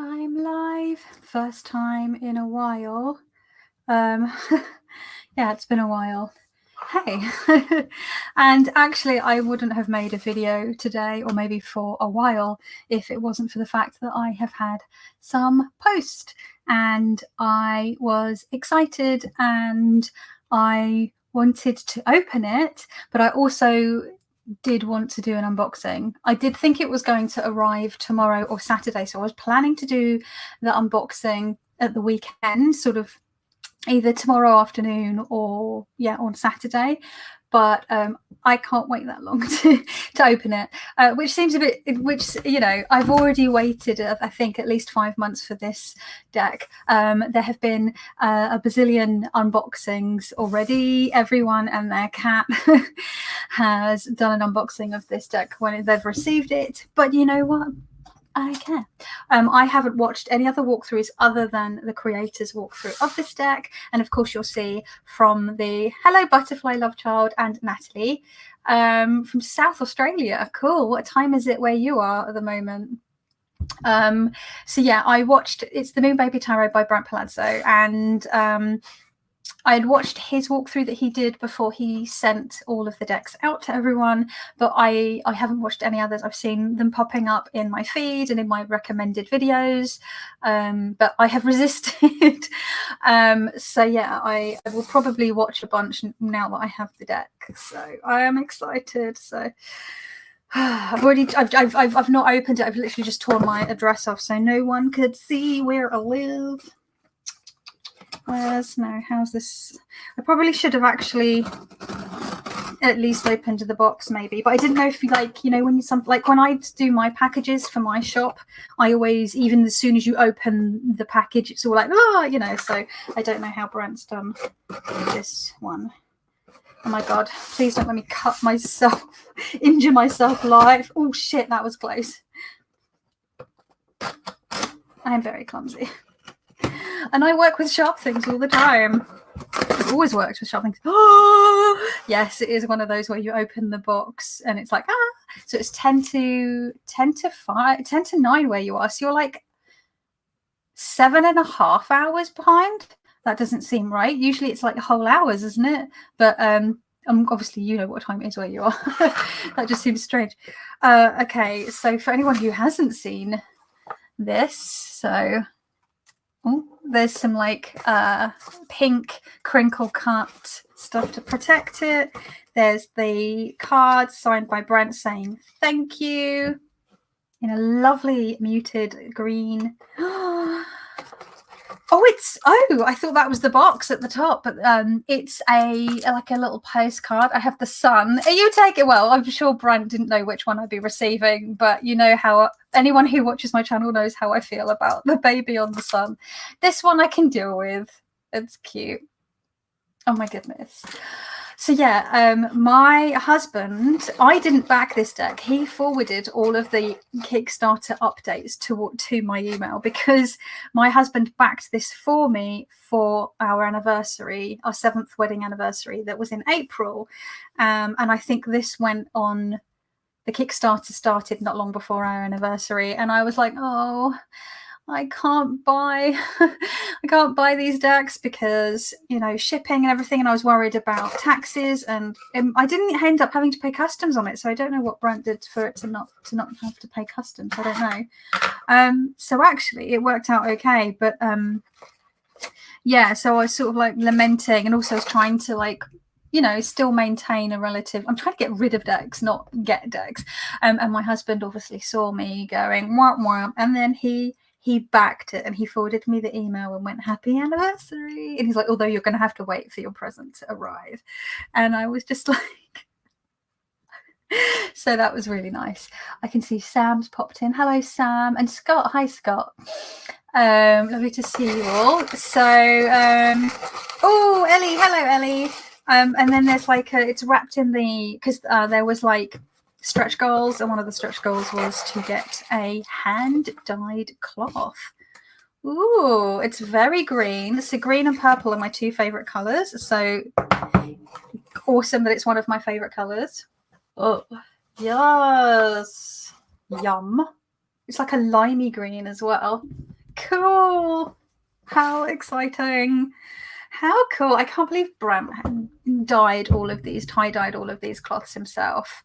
I'm live, first time in a while. Yeah, it's been a while. Hey, and actually I wouldn't have made a video today, or maybe for a while, if it wasn't for the fact that I have had some post and I was excited and I wanted to open it, but I also did want to do an unboxing. I did think it was going to arrive tomorrow or Saturday, so I was planning to do the unboxing at the weekend, sort of either tomorrow afternoon or on Saturday, but I can't wait that long to open it, which seems a bit, which, you know, I've already waited I think at least 5 months for this deck. There have been a bazillion unboxings already. Everyone and their cat has done an unboxing of this deck when they've received it, but you know what, I care. I haven't watched any other walkthroughs other than the creators walkthrough of this deck, and of course you'll see from the Hello Butterfly Love Child and Natalie from South Australia. Cool. What time is it where you are at the moment? So yeah, I watched, it's the Moon Baby Tarot by Brant Palazzo, and I had watched his walkthrough that he did before he sent all of the decks out to everyone, but I haven't watched any others. I've seen them popping up in my feed and in my recommended videos, but I have resisted. So yeah, I will probably watch a bunch now that I have the deck. So I am excited. So I've not opened it. I've literally just torn my address off so no one could see where I live. How's this? I probably should have actually at least opened the box maybe, but I didn't know if you, like, you know, when you when I do my packages for my shop, I always, even as soon as you open the package, it's all like, you know, so I don't know how Brant's done this one. Oh my god, please don't let me cut myself, injure myself live. Oh shit, that was close. I am very clumsy. And I work with sharp things all the time. I've always worked with sharp things. Oh, yes, it is one of those where you open the box and it's like, So it's 10 to 9 where you are. So you're like 7.5 hours behind. That doesn't seem right. Usually it's like whole hours, isn't it? But obviously you know what time it is where you are. That just seems strange. Okay, so for anyone who hasn't seen this, so there's some like pink crinkle cut stuff to protect it. There's the card signed by Brant saying thank you in a lovely muted green. I thought that was the box at the top, but it's like a little postcard. I have the sun. You take it. Well, I'm sure Brant didn't know which one I'd be receiving, but you know how anyone who watches my channel knows how I feel about the baby on the sun. This one I can deal with. It's cute. Oh my goodness. So yeah, my husband, I didn't back this deck. He forwarded all of the Kickstarter updates to my email because my husband backed this for me for our anniversary, our 7th wedding anniversary that was in April. And I think this went on, the Kickstarter started not long before our anniversary. And I was like, oh, I can't buy these decks because, you know, shipping and everything, and I was worried about taxes, and I didn't end up having to pay customs on it, so I don't know what Brant did for it to not have to pay customs. I don't know. So actually it worked out okay, but yeah, so I was sort of like lamenting, and also I was trying to, like, you know, still maintain a relative. I'm trying to get rid of decks, not get decks. And my husband obviously saw me going wah wah, and then he backed it and he forwarded me the email and went, happy anniversary. And he's like, although you're going to have to wait for your present to arrive. And I was just like, so that was really nice. I can see Sam's popped in. Hello, Sam. And Scott. Hi, Scott. Lovely to see you all. So, oh, Ellie. Hello, Ellie. And then there's like it's wrapped in because there was like stretch goals, and one of the stretch goals was to get a hand-dyed cloth. Ooh, it's very green. So green and purple are my 2 favorite colors. So awesome that it's one of my favorite colors. Oh, yes. Yum. It's like a limey green as well. Cool. How exciting. How cool. I can't believe Brant tie-dyed all of these cloths himself.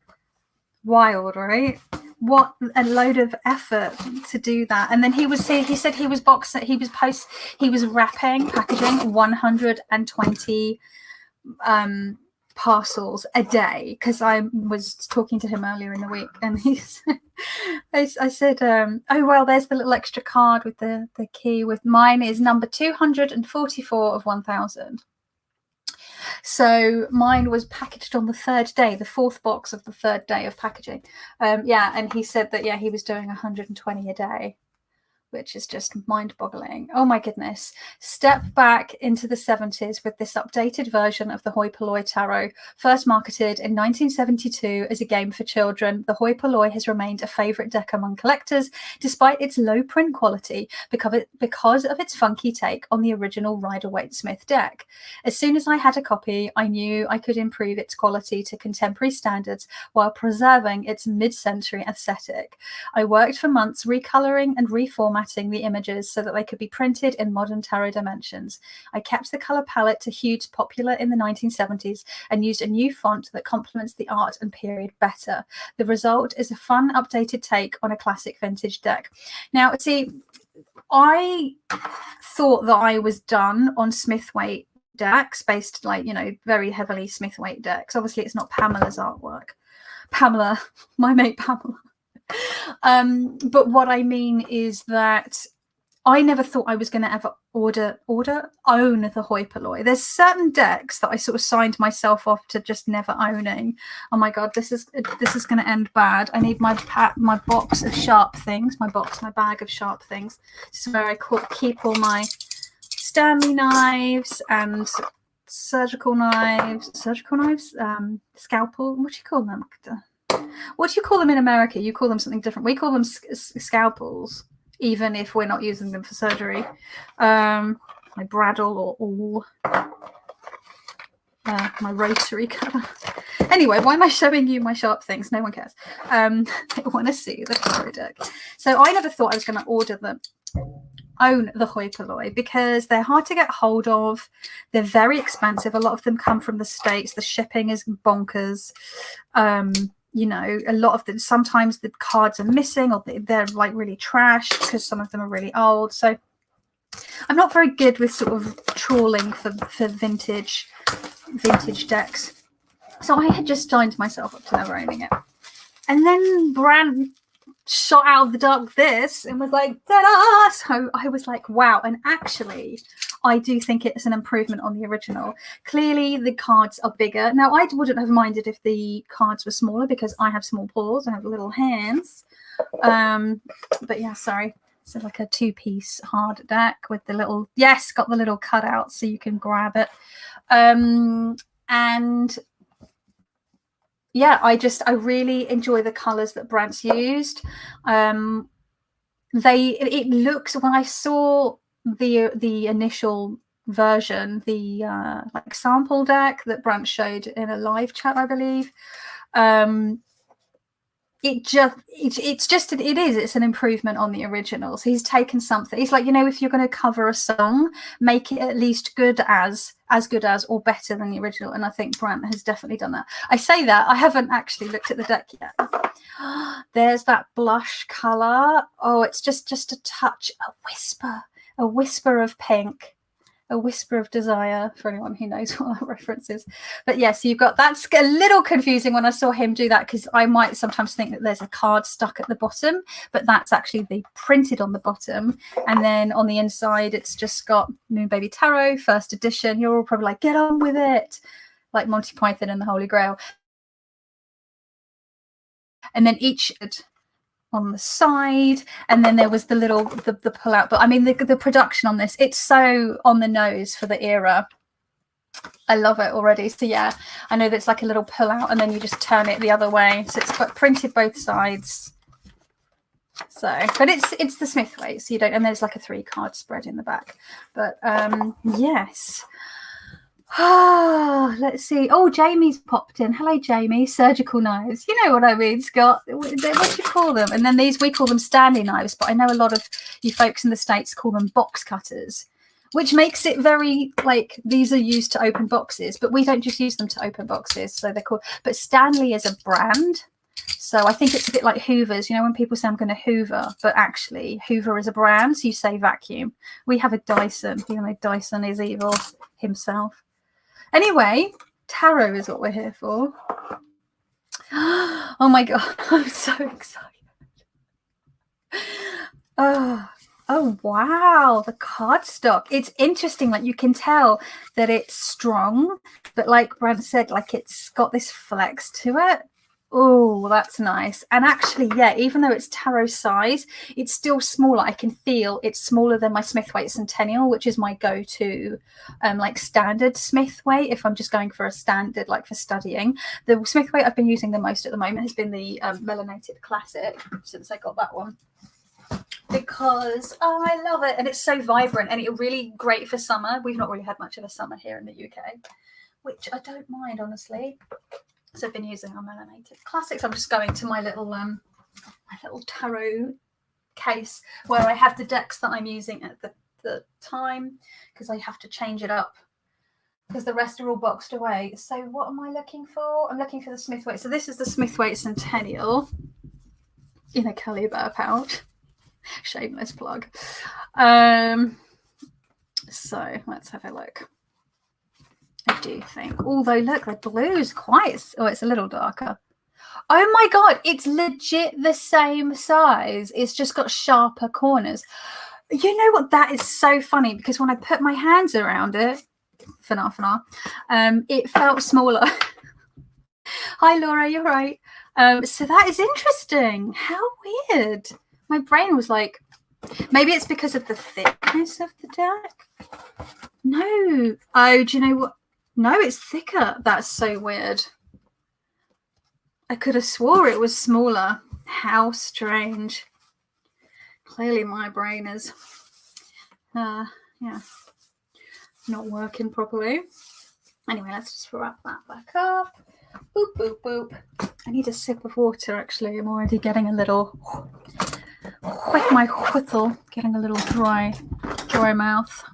Wild, right? What a load of effort to do that. And then he said he was wrapping, packaging 120 parcels a day, because I was talking to him earlier in the week, and I said, oh well, there's the little extra card with the key. With mine is number 244 of 1000. So mine was packaged on the third day, the fourth box of the third day of packaging. Yeah, and he said that, yeah, he was doing 120 a day, which is just mind-boggling. Oh my goodness. Step back into the 70s with this updated version of the Hoi Polloi Tarot. First marketed in 1972 as a game for children, the Hoi Polloi has remained a favourite deck among collectors, despite its low print quality, because of its funky take on the original Rider-Waite-Smith deck. As soon as I had a copy, I knew I could improve its quality to contemporary standards while preserving its mid-century aesthetic. I worked for months recolouring and reformatting the images so that they could be printed in modern tarot dimensions. I kept the colour palette to hues popular in the 1970s and used a new font that complements the art and period better. The result is a fun, updated take on a classic vintage deck. Now, see, I thought that I was done on Smith-Waite decks, based, like, you know, very heavily Smith-Waite decks. Obviously, it's not Pamela's artwork. Pamela, my mate Pamela. But what I mean is that I never thought I was going to ever own the Hoi Polloi. There's certain decks that I sort of signed myself off to just never owning. Oh my god, this is going to end bad. I need my box of sharp things, my bag of sharp things. This is where I keep all my Stanley knives and surgical knives, scalpel. What do you call them? What do you call them in America? You call them something different. We call them scalpels, even if we're not using them for surgery. My Bradle or awl. My rotary cutter. Anyway, why am I showing you my sharp things? No one cares. They want to see the tarot deck. So I never thought I was going to own the Hoi Polloi, because they're hard to get hold of. They're very expensive. A lot of them come from the States. The shipping is bonkers. You know, a lot of them, sometimes the cards are missing, or they're like really trash because some of them are really old. So I'm not very good with sort of trawling for vintage decks. So I had just signed myself up to never owning it. And then Brant shot out of the dark this and was like, ta-da! So I was like, wow. And actually, I do think it's an improvement on the original. Clearly, the cards are bigger. Now, I wouldn't have minded if the cards were smaller, because I have small paws. I have little hands. But yeah, sorry. So like a two-piece hard deck with the little, yes, got the little cutout so you can grab it. And yeah, I really enjoy the colors that Brant's used. It looks, when I saw the initial version, the like sample deck that Brant showed in a live chat, I believe, it's an improvement on the original. So he's taken something. He's like, you know, if you're going to cover a song, make it at least as good as or better than the original. And I think Brant has definitely done that. I say that, I haven't actually looked at the deck yet. There's that blush color. Oh, it's just a touch, a whisper of pink, a whisper of desire, for anyone who knows what that reference is. But yes, you've got, that's a little confusing when I saw him do that, because I might sometimes think that there's a card stuck at the bottom, but that's actually they printed on the bottom. And then on the inside, it's just got Moon Baby Tarot, first edition. You're all probably like, get on with it, like Monty Python and the Holy Grail. And then each on the side, and then there was the little the pull out. But I mean, the production on this, it's so on the nose for the era. I love it already. So yeah, I know that's like a little pull out, and then you just turn it the other way, so it's got printed both sides. So, but it's the Smith-Waite, so you don't, and there's like a 3-card spread in the back. But yes, Let's see. Oh, Jamie's popped in. Hello, Jamie. Surgical knives. You know what I mean, Scott. What do you call them? And then these, we call them Stanley knives, but I know a lot of you folks in the States call them box cutters, which makes it very, like, these are used to open boxes, but we don't just use them to open boxes. So they're called, but Stanley is a brand. So I think it's a bit like Hoover's, you know, when people say I'm going to Hoover, but actually Hoover is a brand, so you say vacuum. We have a Dyson, you know, Dyson is evil himself. Anyway, tarot is what we're here for. Oh my God, I'm so excited. Oh wow, the cardstock. It's interesting, like you can tell that it's strong, but like Brant said, like it's got this flex to it. Oh, that's nice. And actually, yeah, even though it's tarot size, it's still smaller. I can feel it's smaller than my Smith Weight Centennial, which is my go-to like standard Smith Weight if I'm just going for a standard, like for studying. The Smith Weight I've been using the most at the moment has been the Melanated Classic since I got that one, because I love it and it's so vibrant and it's really great for summer. We've not really had much of a summer here in the UK, which I don't mind, honestly. So I've been using our Melanated Classics. I'm just going to my little tarot case where I have the decks that I'm using at the time, because I have to change it up because the rest are all boxed away. So what am I looking for? I'm looking for the Smith Weight. So this is the Smith Weight Centennial in a Caliber pouch. Shameless plug. So let's have a look. I do think, although look, the blue is quite, oh, it's a little darker. Oh my God, it's legit the same size. It's just got sharper corners. You know what? That is so funny, because when I put my hands around it, it felt smaller. Hi, Laura, you're right. So that is interesting. How weird. My brain was like, maybe it's because of the thickness of the deck. No. Oh, do you know what? No, it's thicker. That's so weird. I could have swore it was smaller. How strange. Clearly my brain is, yeah, not working properly. Anyway, let's just wrap that back up. Boop, boop, boop. I need a sip of water, actually. I'm already getting a little, with my whistle, getting a little dry mouth.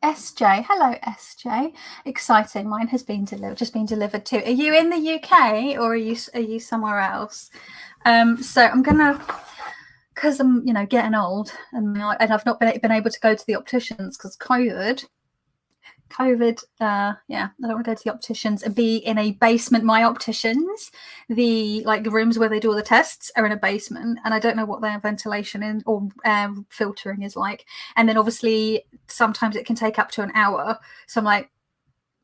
SJ, hello SJ. Exciting. Mine has been just been delivered too. Are you in the UK or are you somewhere else? So I'm gonna, because I'm getting old and I've not been able to go to the opticians because COVID. Yeah, I don't want to go to the opticians and be in a basement. My opticians, the rooms where they do all the tests are in a basement, and I don't know what their ventilation or filtering is like. And then obviously sometimes it can take up to an hour. So I'm like,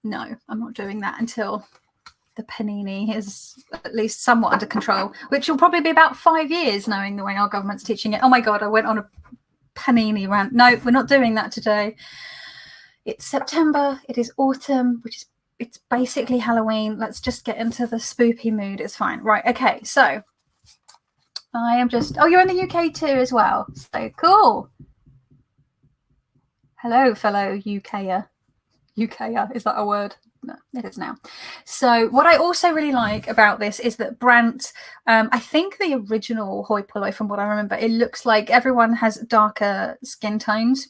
no, I'm not doing that until the panini is at least somewhat under control, which will probably be about 5 years, knowing the way our government's teaching it. Oh my God, I went on a panini rant. No, we're not doing that today. It's September, it is autumn, it's basically Halloween. Let's just get into the spoopy mood. It's fine. Right, okay, so I am just, oh, you're in the UK too as well. So cool. Hello, fellow UKer. UKer, is that a word? No, it is now. So what I also really like about this is that Brant, I think the original hoi polloi, from what I remember, it looks like everyone has darker skin tones.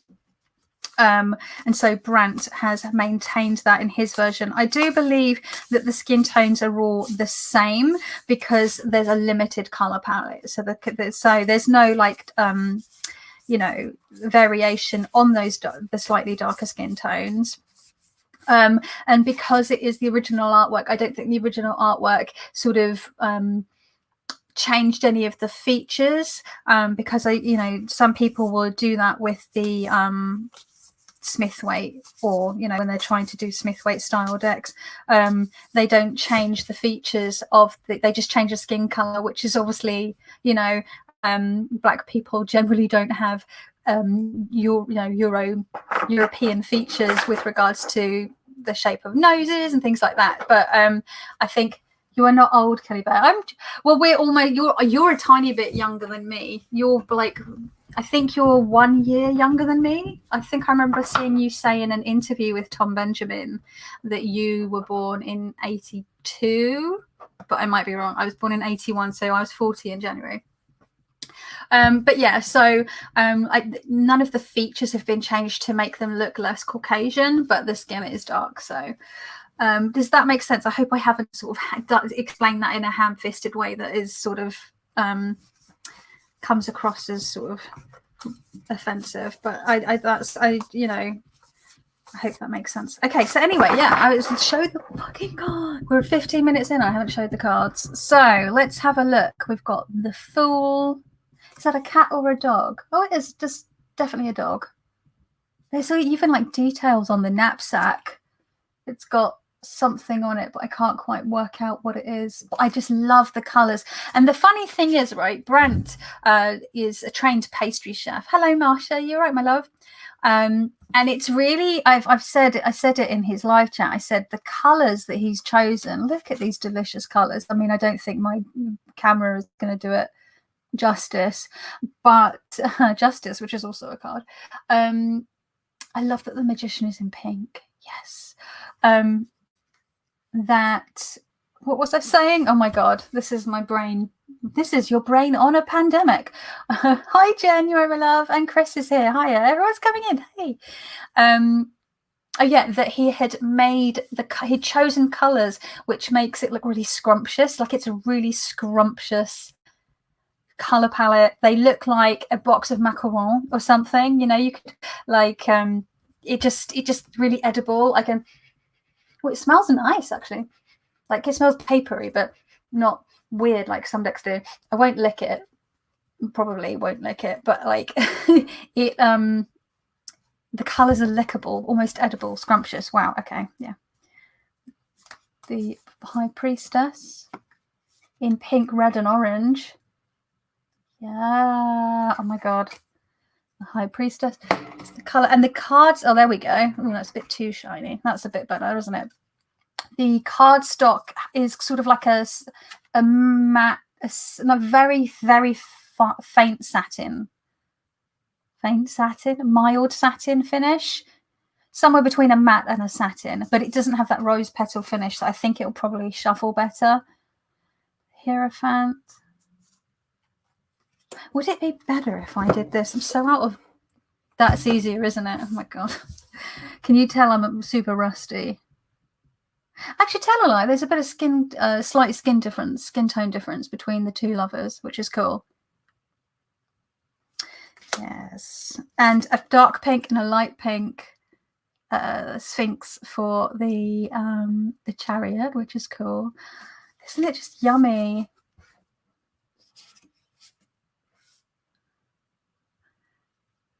And so Brant has maintained that in his version. I do believe that the skin tones are all the same because there's a limited color palette. So there's no variation on those the slightly darker skin tones. And because it is the original artwork, I don't think the original artwork sort of changed any of the features, because some people will do that with the Smith Weight, or when they're trying to do Smith Weight style decks, they don't change the features of they just change the skin color, which is obviously black people generally don't have European features with regards to the shape of noses and things like that. But I think You are not old, Kelly Bear. Well, we're almost, you're a tiny bit younger than me. You're like, I think you're 1 year younger than me. I think I remember seeing you say in an interview with Tom Benjamin that you were born in 82, but I might be wrong. I was born in 81, so I was 40 in January. But yeah, so none of the features have been changed to make them look less Caucasian, but the skin is dark. So does that make sense? I hope I haven't sort of explained that in a ham-fisted way that is sort of comes across as sort of offensive. But I you know, I hope that makes sense. Okay, so anyway, yeah, I was show the fucking card. We're 15 minutes in. I haven't showed the cards. So let's have a look. We've got the Fool. Is that a cat or a dog? Oh, it is just definitely a dog. There's even like details on the knapsack. It's got something on it, but I can't quite work out what it is. But I just love the colors. And the funny thing is, right, Brant is a trained pastry chef. Hello, Marsha. You're right, my love. And it's really, I said it in his live chat. I said the colors that he's chosen. Look at these delicious colors. I mean, I don't think my camera is going to do it justice, but justice, which is also a card. I love that the magician is in pink. Yes. That, what was I saying? Oh my god, this is my brain. This is your brain on a pandemic. Hi Jen, you're my love, and Chris is here. Hiya, everyone's coming in. Hey. Oh yeah, that he had made he'd chosen colors which makes it look really scrumptious, like it's a really scrumptious color palette. They look like a box of macarons or something, you know. You could like it just really edible. I can, well, it smells nice actually, like it smells papery but not weird like some decks do. I won't lick it, probably won't lick it, but like it the colors are lickable, almost edible, scrumptious. Wow. Okay, yeah. The High Priestess in pink, red and orange. Yeah, oh my god, the High Priestess. It's the color and the cards. Oh, there we go. Oh, that's a bit too shiny. That's a bit better, isn't it? The cardstock is sort of like a matte, a very faint satin, mild satin finish, somewhere between a matte and a satin, but it doesn't have that rose petal finish, so I think it'll probably shuffle better. Hierophant. Would it be better if I did this? I'm so out of... That's easier, isn't it? Oh my god. Can you tell I'm super rusty? Actually, tell a lie. There's a bit of slight skin tone difference between the two lovers, which is cool. Yes. And a dark pink and a light pink Sphinx for the Chariot, which is cool. Isn't it just yummy?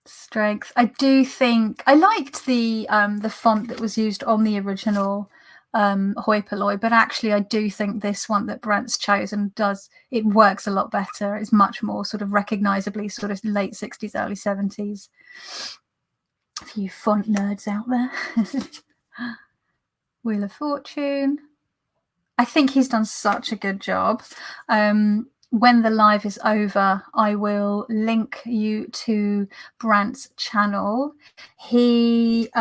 Strength. I do think I liked the font that was used on the original hoi polloi, but actually I do think this one that Brant's chosen it works a lot better. It's much more sort of recognizably sort of late 60s, early 70s. A few font nerds out there. Wheel of Fortune. I think he's done such a good job. When the live is over, I will link you to Brant's channel. He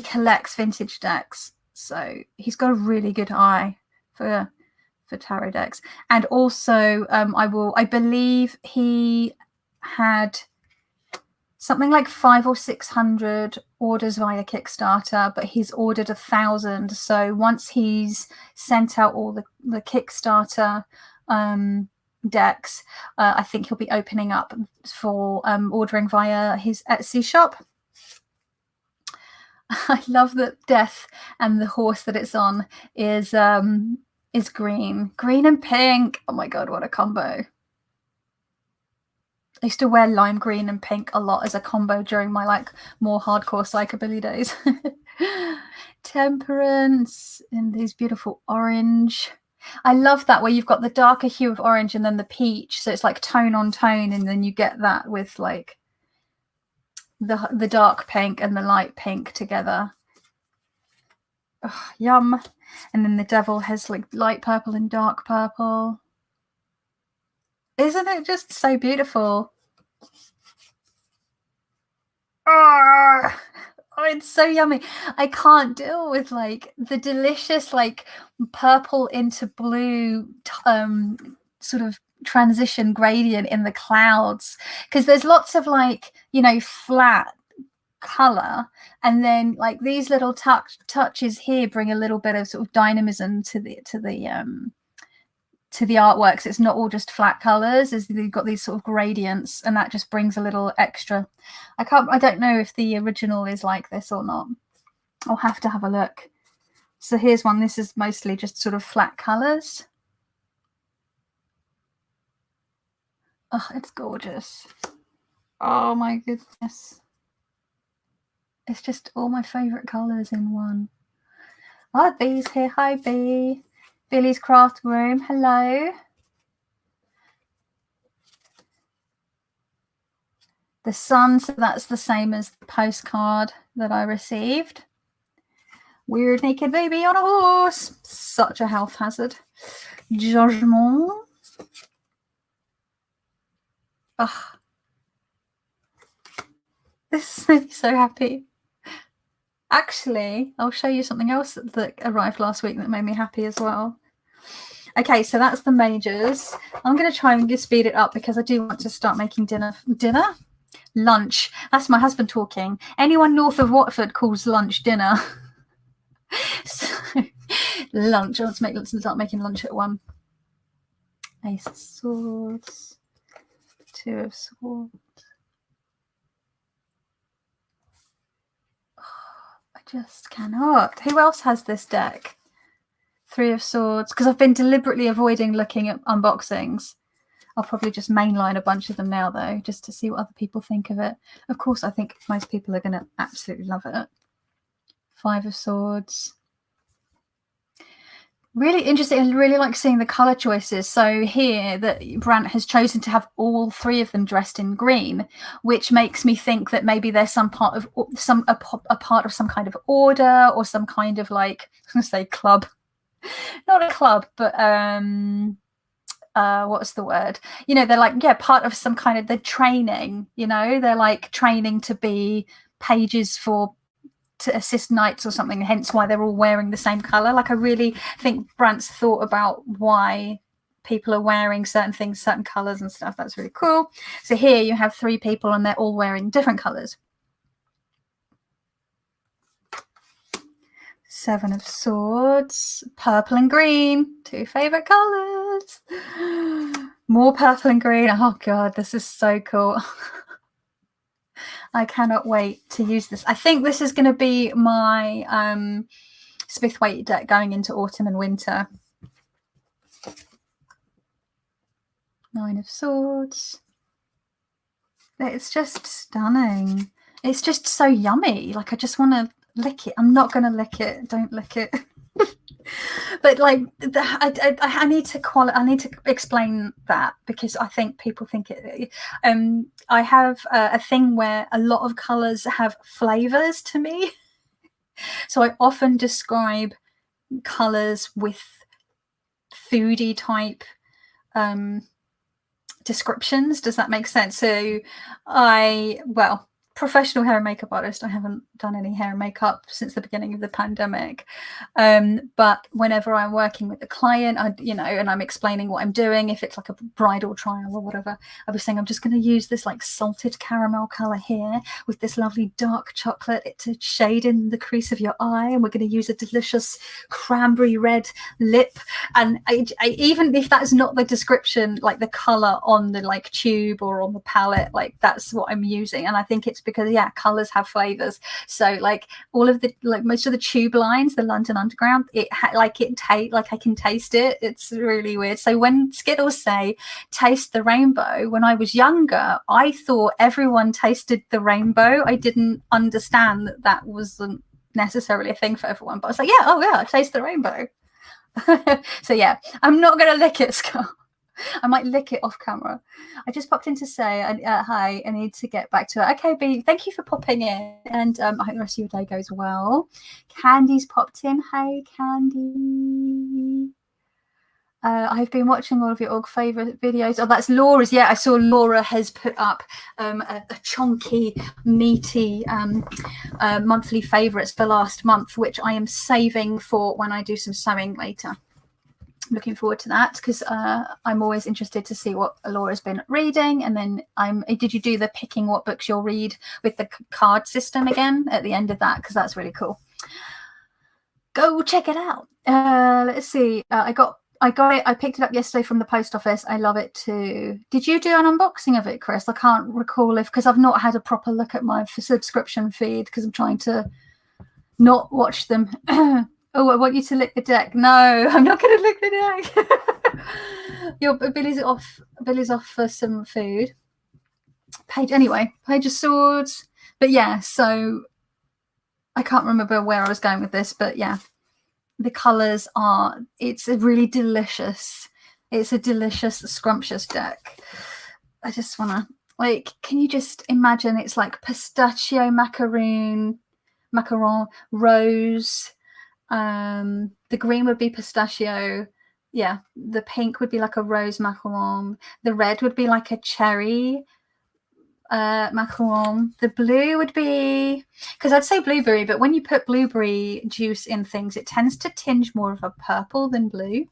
collects vintage decks, so he's got a really good eye for tarot decks. And also, I believe he had something like 500 or 600 orders via Kickstarter, but he's ordered 1,000. So once he's sent out all the Kickstarter decks, I think he'll be opening up for ordering via his Etsy shop. I love that Death and the horse that it's on is green and pink. Oh my god, what a combo. I used to wear lime green and pink a lot as a combo during my like more hardcore psychobilly days. Temperance in these beautiful orange. I love that where you've got the darker hue of orange and then the peach, so it's like tone on tone, and then you get that with like the dark pink and the light pink together. Oh, yum. And then the devil has like light purple and dark purple. Isn't it just so beautiful? Oh, it's so yummy. I can't deal with like the delicious like purple into blue sort of transition gradient in the clouds, because there's lots of like, you know, flat color, and then like these little touches here bring a little bit of sort of dynamism to the artworks. It's not all just flat colors, as you've got these sort of gradients, and that just brings a little extra. I don't know if the original is like this or not. I'll have to have a look. So here's one. This is mostly just sort of flat colors. Oh, it's gorgeous. Oh my goodness. It's just all my favorite colors in one. Oh, Bee's here. Hi, Bee. Billy's Craft Room. Hello. The sun, so that's the same as the postcard that I received. Weird naked baby on a horse. Such a health hazard. Judgment. Oh, this made me so happy. Actually, I'll show you something else that arrived last week that made me happy as well. Okay, so that's the majors. I'm going to try and just speed it up because I do want to start making dinner? Lunch. That's my husband talking. Anyone north of Watford calls lunch dinner. So, lunch. I want to start making lunch at 1. Ace of Swords. 2 of Swords. I just cannot. Who else has this deck? 3 of Swords. Because I've been deliberately avoiding looking at unboxings. I'll probably just mainline a bunch of them now, though, just to see what other people think of it. Of course, I think most people are going to absolutely love it. 5 of Swords. Really interesting. I really like seeing the color choices. So here that Brant has chosen to have all 3 of them dressed in green, which makes me think that maybe there's some part of a part of some kind of order, or some kind of like, I was going to say club, not a club, but what's the word? You know, they're like, yeah, part of some kind of the training. You know, they're like training to be pages to assist knights or something, hence why they're all wearing the same color. Like, I really think Brant's thought about why people are wearing certain things, certain colors and stuff. That's really cool. So here you have 3 people and they're all wearing different colors. 7 of Swords, purple and green, 2 favorite colors. More purple and green. Oh god, this is so cool. I cannot wait to use this. I think this is going to be my Smithwaite deck going into autumn and winter. 9 of Swords. It's just stunning. It's just so yummy. Like, I just want to lick it. I'm not going to lick it. Don't lick it. But like, I need to explain that, because I think people think it. I have a thing where a lot of colors have flavors to me. So I often describe colors with foodie type descriptions. Does that make sense? So professional hair and makeup artist. I haven't done any hair and makeup since the beginning of the pandemic. But whenever I'm working with a client, and I'm explaining what I'm doing, if it's like a bridal trial or whatever, I'll be saying, I'm just going to use this like salted caramel color here with this lovely dark chocolate to shade in the crease of your eye. And we're going to use a delicious cranberry red lip. And I even if that's not the description, like the color on the like tube or on the palette, like that's what I'm using. And I think it's because, yeah, colors have flavors. So like all of the, like most of the tube lines, the London Underground, I can taste it. It's really weird. So when Skittles say taste the rainbow, when I was younger, I thought everyone tasted the rainbow. I didn't understand that wasn't necessarily a thing for everyone, but I was like, yeah, oh yeah, taste the rainbow. So yeah, I'm not gonna lick it, Scott. I might lick it off camera. I just popped in to say hi. I need to get back to it. Okay, B, thank you for popping in, and I hope the rest of your day goes well. Candy's popped in. Hey, Candy. I've been watching all of your org favourite videos. Oh, that's Laura's. Yeah, I saw Laura has put up a chunky, meaty monthly favourites for last month, which I am saving for when I do some sewing later. I'm looking forward to that because I'm always interested to see what Laura's been reading. And then did you do the picking what books you'll read with the card system again at the end of that? Because that's really cool. Go check it out. Let's see. I got it. I picked it up yesterday from the post office. I love it too. Did you do an unboxing of it, Chris? I can't recall because I've not had a proper look at my subscription feed because I'm trying to not watch them. Oh, I want you to lick the deck. No, I'm not going to lick the deck. Billy's off for some food. Page of Swords. But yeah, so I can't remember where I was going with this, but yeah, the colours are, it's a really delicious, it's a delicious, scrumptious deck. I just want to, like, can you just imagine it's like pistachio, macaron, rose, the green would be pistachio, yeah, the pink would be like a rose macaron, the red would be like a cherry macaron, the blue would be, because I'd say blueberry, but when you put blueberry juice in things, it tends to tinge more of a purple than blue,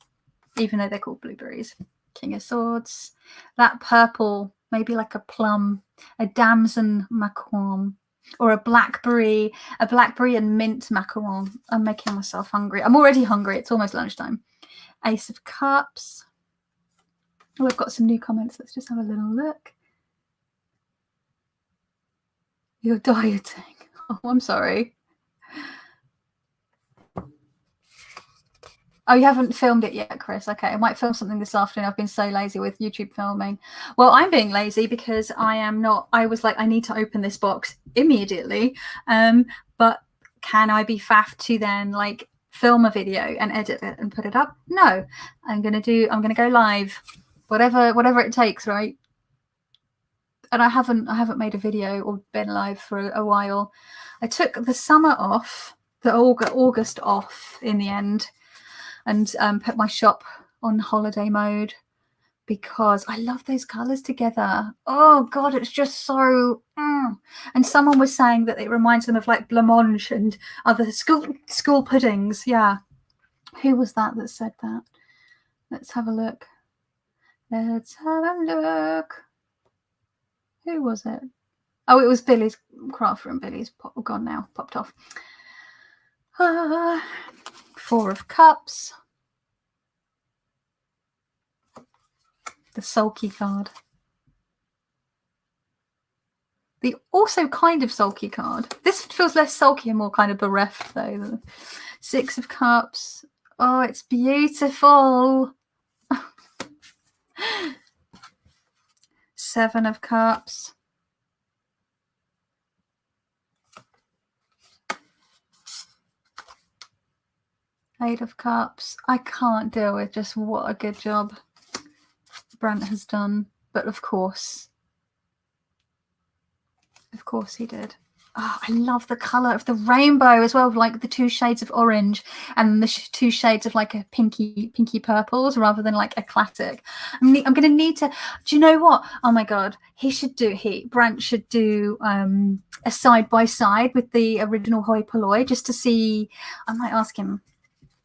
even though they're called blueberries. King of Swords, that purple, maybe like a plum, a damson macaron, or a blackberry and mint macaron. I'm making myself hungry. I'm already hungry. It's almost lunchtime. Ace of Cups. Oh, I've got some new comments. Let's just have a little look. You're dieting. Oh, I'm sorry. Oh, you haven't filmed it yet, Chris? Okay, I might film something this afternoon. I've been so lazy with YouTube filming. Well, I'm being lazy because I was like, I need to open this box immediately. But can I be faffed to then like film a video and edit it and put it up? No, I'm gonna go live, whatever it takes, right? And I haven't made a video or been live for a while. I took the summer off, the August off in the end, and put my shop on holiday mode because I love those colours together. Oh God, it's just so. And someone was saying that it reminds them of like blancmange and other school puddings. Yeah, who was that said that? Let's have a look. Who was it? Oh, it was Billy's Craft Room. Billy's gone now, popped off. Four of Cups. The sulky card. The also kind of sulky card. This feels less sulky and more kind of bereft though. The Six of Cups. Oh, it's beautiful. Seven of Cups. Eight of Cups. I can't deal with just what a good job Brant has done. But of course he did. Oh, I love the colour of the rainbow as well, like the two shades of orange and the two shades of like a pinky purples rather than like a classic. I'm going to need to, do you know what? Oh my God, Brant should do a side-by-side with the original hoi polloi just to see. I might ask him,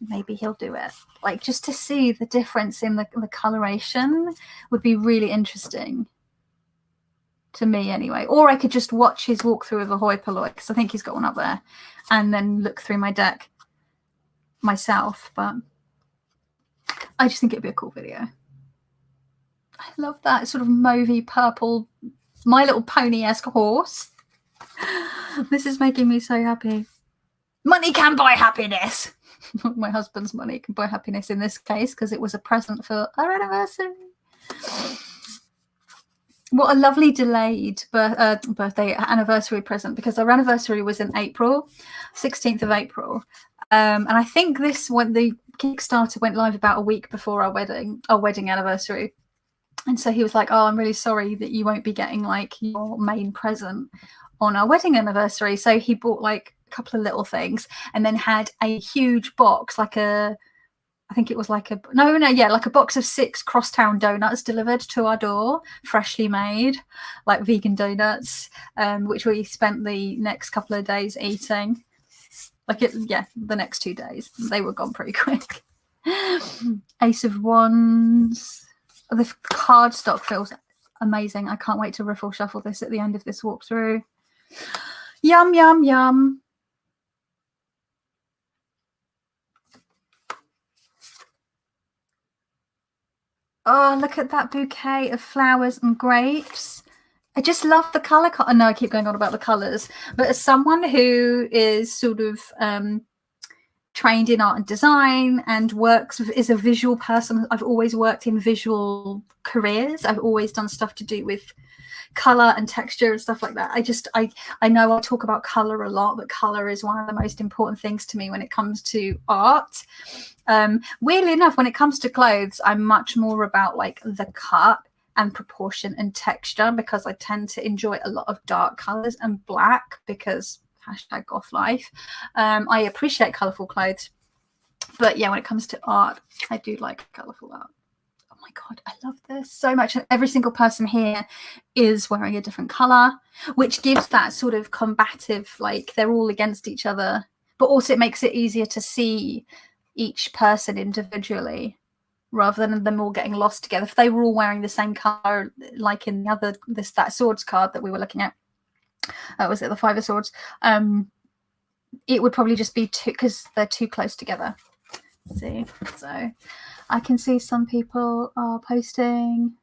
maybe he'll do it. Like just to see the difference in the coloration would be really interesting. To me anyway, or I could just watch his walkthrough of a hoi polloi because I think he's got one up there, and then look through my deck myself. But I just think it'd be a cool video. I love that sort of mauvey purple, My Little Pony-esque horse. This is making me so happy. Money can buy happiness. My husband's money can buy happiness in this case because it was a present for our anniversary. What a lovely delayed anniversary present, because our anniversary was in April, 16th of April. And I think the Kickstarter went live about a week before our wedding anniversary. And so he was like, oh, I'm really sorry that you won't be getting like your main present on our wedding anniversary. So he bought like a couple of little things and then had a huge box, like a, I think it was like a, like a box of 6 crosstown donuts delivered to our door, freshly made, like vegan donuts, which we spent the next couple of days eating. Like the next 2 days. They were gone pretty quick. Ace of Wands. The cardstock feels amazing. I can't wait to riffle shuffle this at the end of this walkthrough. Yum, yum, yum. Oh, look at that bouquet of flowers and grapes. I just love the colour. I know I keep going on about the colours, but as someone who is sort of trained in art and design and is a visual person, I've always worked in visual careers. I've always done stuff to do with color and texture and stuff like that. I know I talk about color a lot, but color is one of the most important things to me when it comes to art. Weirdly enough, when it comes to clothes, I'm much more about like the cut and proportion and texture, because I tend to enjoy a lot of dark colors and black, because #goth life. I appreciate colorful clothes, but yeah, when it comes to art, I do like colorful art. Oh my god, I love this so much. And every single person here is wearing a different color, which gives that sort of combative, like they're all against each other, but also it makes it easier to see each person individually rather than them all getting lost together. If they were all wearing the same color, like in the other that swords card that we were looking at, was it the 5 of Swords? It would probably just be too, because they're too close together. See, so I can see some people are posting,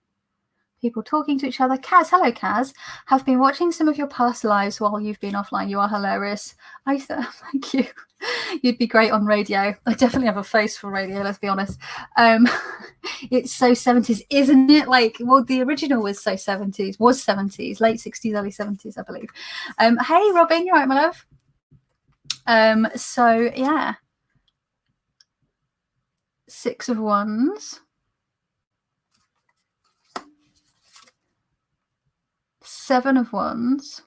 people talking to each other. Kaz, hello Kaz. Have been watching some of your past lives while you've been offline. You are hilarious. Thank you. You'd be great on radio. I definitely have a face for radio, let's be honest. It's so 70s, isn't it? Like, well, the original was so 70s, late 60s, early 70s, I believe. Hey Robin, you all right, my love? So yeah, 6 of Wands, 7 of Wands,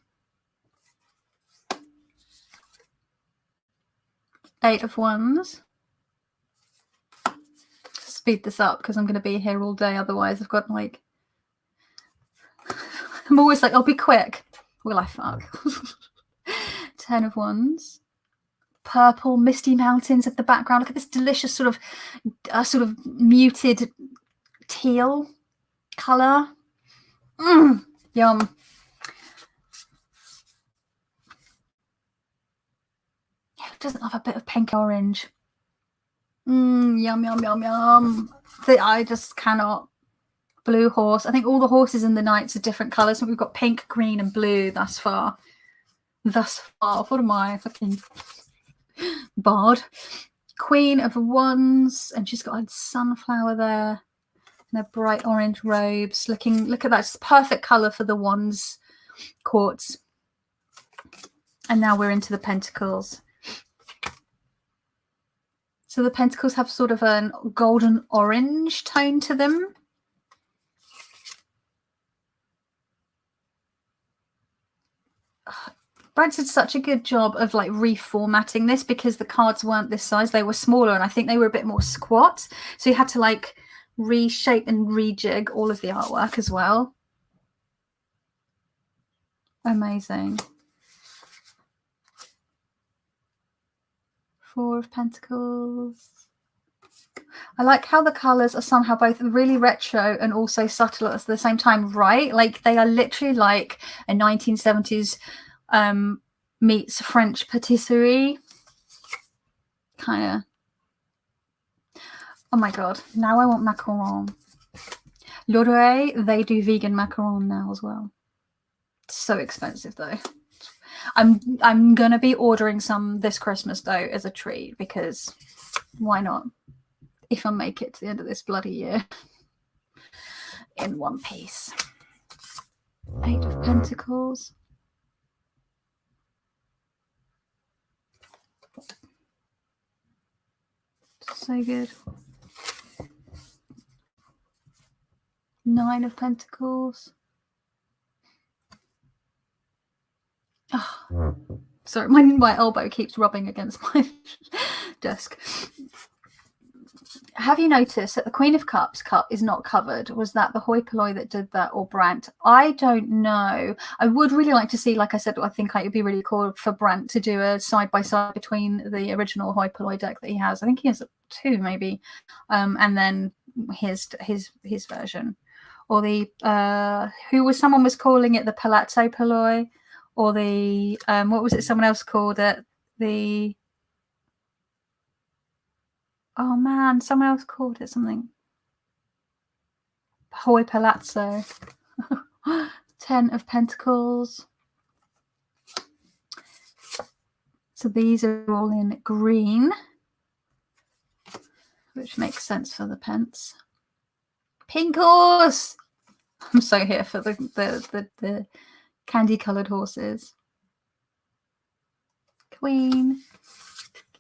8 of Wands. Speed this up because I'm going to be here all day, otherwise I've got like, I'm always like, I'll be quick. Will I fuck? 10 of Wands, purple misty mountains at the background. Look at this delicious sort of muted teal color. Yum. Who doesn't love a bit of pink orange? Yum, yum, yum, yum. I just cannot. Blue horse. I think all the horses in the knights are different colors. So we've got pink, green, and blue thus far. What am I? Fucking bard. Queen of Wands, and she's got a sunflower there and a bright orange robes. Look at that. It's perfect color for the Wands quartz. And now we're into the Pentacles. So the Pentacles have sort of a golden orange tone to them. Brant did such a good job of like reformatting this, because the cards weren't this size, they were smaller, and I think they were a bit more squat, so you had to like reshape and rejig all of the artwork as well. Amazing. 4 of Pentacles. I like how the colors are somehow both really retro and also subtle at the same time, right? Like they are literally like a 1970s meets French patisserie kind of. Oh my god, now I want macaron. Laurier, they do vegan macaron now as well. It's so expensive though. I'm gonna be ordering some this Christmas though as a treat, because why not? If I make it to the end of this bloody year in one piece. 8 of Pentacles. So good. 9 of Pentacles. Oh, sorry, my elbow keeps rubbing against my desk. Have you noticed that the Queen of Cups cup is not covered? Was that the hoi polloi that did that, or Brant? I don't know. I would really like to see, like I said, I think it would be really cool for Brant to do a side-by-side between the original hoi polloi deck that he has. I think he has 2 maybe, and then his version, or the someone was calling it the Palazzo Polloi, or the what was it? Someone else called it the. Oh man, someone else called it something. Hoi Palazzo. 10 of Pentacles. So these are all in green, which makes sense for the pence. Pink horse. I'm so here for the candy-coloured horses. Queen,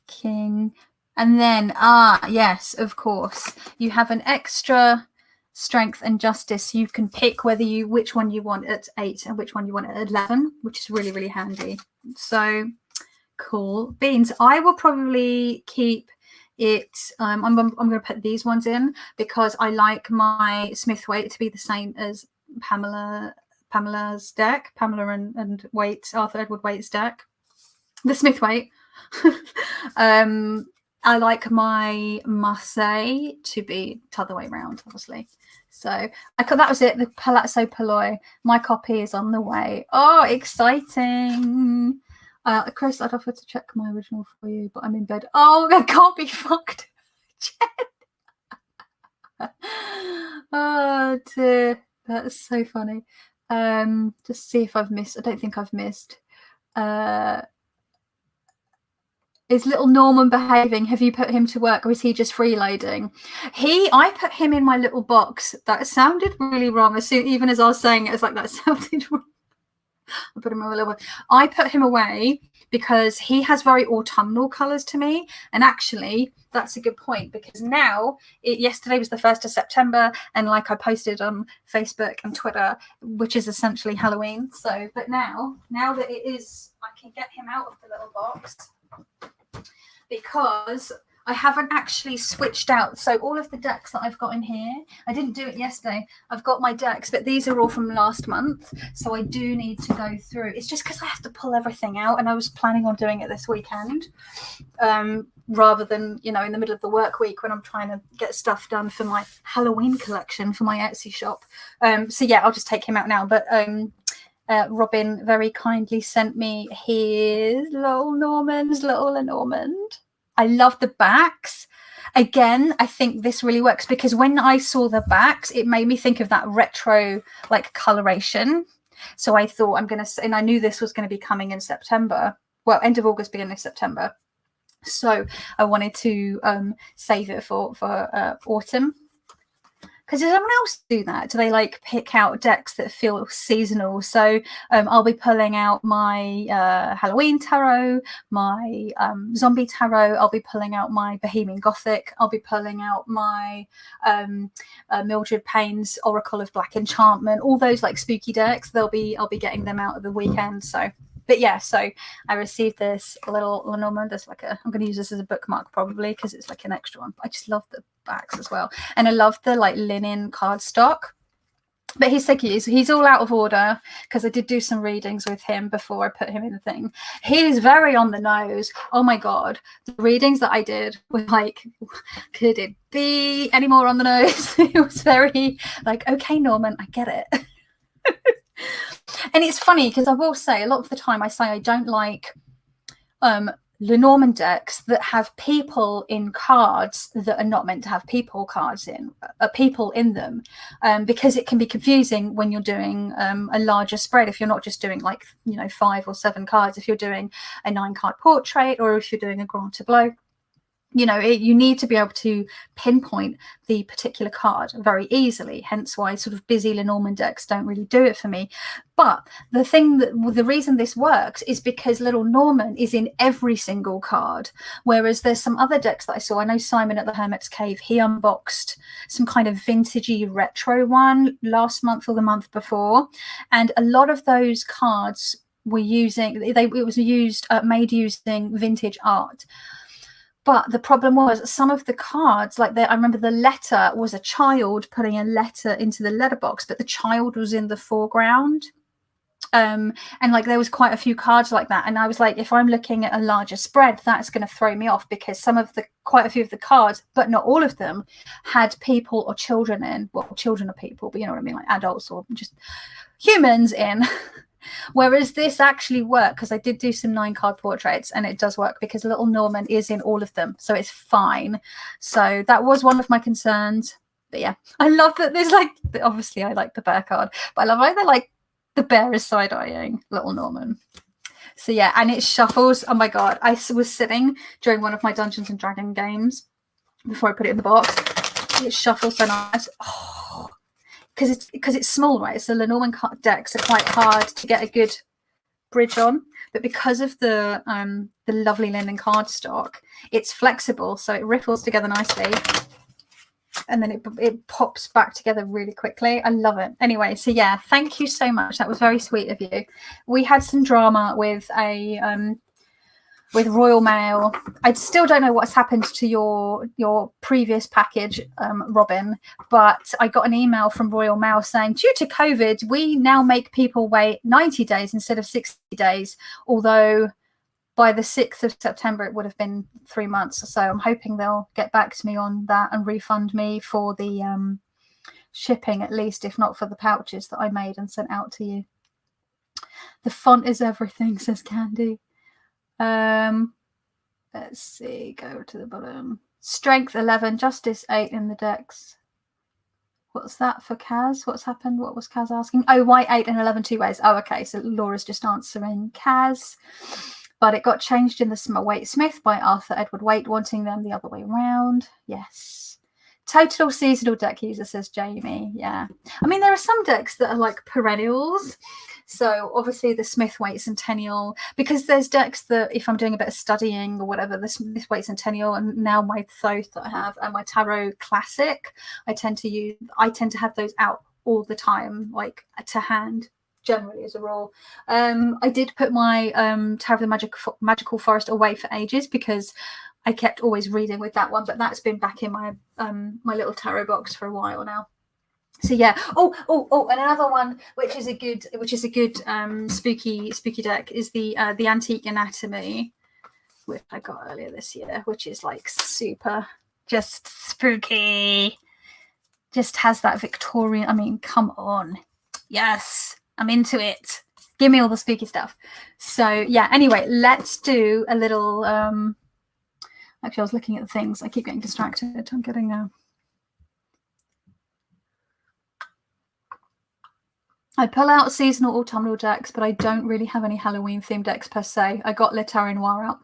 King. And then, yes, of course, you have an extra strength and justice. You can pick which one you want at 8 and which one you want at 11, which is really, really handy. So cool beans. I will probably keep it. I'm going to put these ones in because I like my Smithwaite to be the same as Pamela's deck. Pamela and Arthur Edward Waite's deck. The Smithwaite. I like my Marseille to be the other way around, obviously. So that was it. The Palazzo Polloi. My copy is on the way. Oh, exciting! Chris, I'd offer to check my original for you, but I'm in bed. Oh, that can't be fucked. Oh dear, that's so funny. Just see if I've missed. I don't think I've missed. Is little Norman behaving? Have you put him to work, or is he just freeloading? I put him in my little box. That sounded really wrong. Even as I was saying it, it's like that sounded wrong. I put him in my little box. I put him away because he has very autumnal colours to me. And actually, that's a good point, because now, yesterday was the 1st of September, and like I posted on Facebook and Twitter, which is essentially Halloween. So, but now that it is, I can get him out of the little box, because I haven't actually switched out. So all of the decks that I've got in here, I didn't do it yesterday. I've got my decks, but these are all from last month. So I do need to go through. It's just because I have to pull everything out, and I was planning on doing it this weekend, rather than, in the middle of the work week when I'm trying to get stuff done for my Halloween collection for my Etsy shop. So yeah, I'll just take him out now. But Robin very kindly sent me his little Lenormand. I love the backs. Again, I think this really works because when I saw the backs, it made me think of that retro coloration. So I thought and I knew this was going to be coming in September. Well, end of August, beginning of September. So I wanted to save it for autumn. Because does anyone else do that? Do they pick out decks that feel seasonal? So I'll be pulling out my Halloween tarot, my zombie tarot. I'll be pulling out my Bohemian Gothic. I'll be pulling out my Mildred Payne's Oracle of Black Enchantment. All those spooky decks. I'll be getting them out of the weekend. So. But yeah, so I received this little Lenormand. There's I'm going to use this as a bookmark probably because it's an extra one. I just love the backs as well. And I love the linen cardstock. But he's so cute. He's all out of order because I did do some readings with him before I put him in the thing. He's very on the nose. Oh my God. The readings that I did were could it be any more on the nose? It was very okay, Norman, I get it. And it's funny because I will say a lot of the time I say I don't like Lenormand decks that have people in cards that are not meant to have people in them, because it can be confusing when you're doing a larger spread. If you're not just doing 5 or 7 cards, if you're doing a 9-card portrait, or if you're doing a grand tableau. you know, you need to be able to pinpoint the particular card very easily, hence why sort of busy Lenormand decks don't really do it for me. But the reason this works is because Lenormand is in every single card, whereas there's some other decks that I saw. I know Simon at the Hermit's Cave, he unboxed some kind of vintagey retro one last month or the month before, and a lot of those cards were made using vintage art. But the problem was some of the cards, like I remember the letter was a child putting a letter into the letterbox, but the child was in the foreground. And like there was quite a few cards like that. And I was like, if I'm looking at a larger spread, that's going to throw me off, because quite a few of the cards, but not all of them, had people or children in. Well, children are people, but you know what I mean, like adults or just humans in. Whereas this actually worked, because I did do some 9-card portraits, and it does work because Lenormand is in all of them, so it's fine. So that was one of my concerns. But yeah, I love that there's like, obviously I like the bear card, but I love how they're like the bear is side-eyeing Lenormand. So yeah, and it shuffles. Oh my god, I was sitting during one of my Dungeons and Dragons games before I put it in the box. It shuffles so nice. Oh, because it's small, right? So Lenormand decks are quite hard to get a good bridge on, but because of the lovely linen cardstock, it's flexible, so it ripples together nicely, and then it pops back together really quickly. I love it. Anyway, so yeah, thank you so much. That was very sweet of you. We had some drama with with Royal Mail. I still don't know what's happened to your previous package, Robin, but I got an email from Royal Mail saying, due to COVID, we now make people wait 90 days instead of 60 days, although by the 6th of September, it would have been 3 months. So I'm hoping they'll get back to me on that and refund me for the shipping, at least, if not for the pouches that I made and sent out to you. The font is everything, says Candy. Let's see, go to the bottom. Strength 11, Justice 8 in the decks. What's that for Kaz? What's happened? What was Kaz asking? Oh, White 8 and 11 two ways. Oh, okay. So Laura's just answering Kaz. But it got changed in the Waite Smith by Arthur Edward Waite, wanting them the other way around. Yes. Total seasonal deck user, says Jamie. Yeah. I mean, there are some decks that are like perennials. So obviously the Smith-Waite Centennial, because there's decks that if I'm doing a bit of studying or whatever, the Smith-Waite Centennial, and now my Thoth that I have and my Tarot Classic, I tend to have those out all the time, like to hand, generally as a rule. I did put my Tarot of the Magical Forest away for ages because I kept always reading with that one, but that's been back in my my little tarot box for a while now. So yeah. Oh, and another one which is a good spooky deck is the Antique Anatomy, which I got earlier this year, which is like super just spooky. Just has that Victorian. I mean, come on. Yes, I'm into it. Give me all the spooky stuff. So yeah. Anyway, let's do a little. Actually, I was looking at the things. I keep getting distracted. I'm getting I pull out seasonal autumnal decks, but I don't really have any Halloween themed decks per se. I got Le Tarot Noir out.